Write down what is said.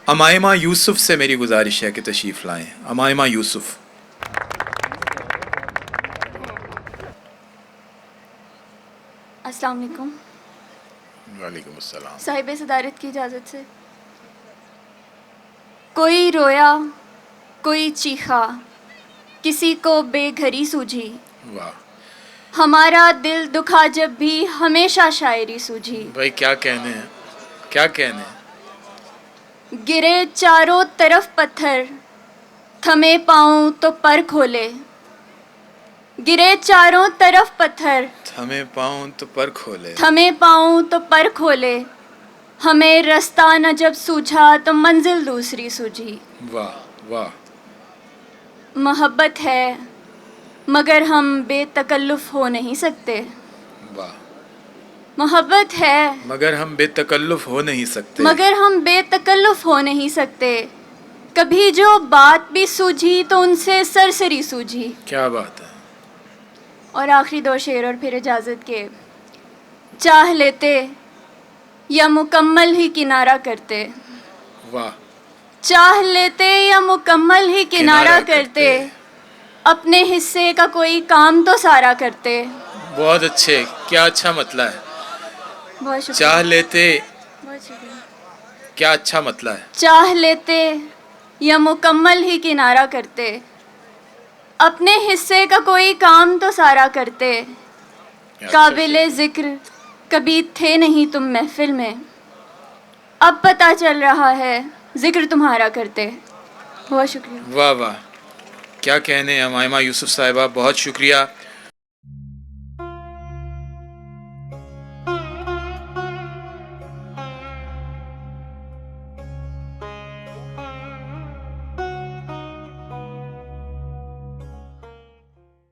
امائمہ یوسف سے میری گزارش ہے کہ تشریف لائیں. امائمہ یوسف. السلام علیکم. وعلیکم السلام. صاحب صدارت کی اجازت سے. کوئی رویا کوئی چیخا کسی کو بے گھری سوجھی، واہ ہمارا دل دکھا جب بھی ہمیشہ شاعری سوجھی. بھائی کیا کہنے ہیں، کیا کہنے ہیں. گرے چاروں طرف پتھر تھمے پاؤں تو پر کھولے، گرے چاروں طرف پتھر ہمیں پاؤں تو پر کھولے. تھمے پاؤں تو پر کھولے، ہمیں رستہ نہ جب سوجھا تو منزل دوسری سوجھی. واہ واہ. محبت ہے مگر ہم بے تکلف ہو نہیں سکتے. واہ. محبت ہے مگر ہم بے تکلف ہو نہیں سکتے. مگر ہم بے تکلف ہو نہیں سکتے. کبھی جو بات بھی سوجھی تو ان سے سرسری سوجھی. کیا بات ہے. اور آخری دو شعر اور پھر اجازت کے. چاہ لیتے یا مکمل ہی کنارہ کرتے، واہ. چاہ لیتے یا مکمل ہی کنارہ کرتے، اپنے حصے کا کوئی کام تو سارا کرتے. بہت اچھے، کیا اچھا مطلع ہے. بہت شکریہ. چاہ لیتے، بہت شکریہ. کیا اچھا مطلع ہے. چاہ لیتے یا مکمل ہی کنارہ کرتے، اپنے حصے کا کوئی کام تو سارا کرتے. قابل ذکر کبھی تھے نہیں تم محفل میں، اب پتہ چل رہا ہے ذکر تمہارا کرتے. بہت شکریہ. واہ واہ. کیا کہنے ہیں امائمہ یوسف صاحبہ، بہت شکریہ.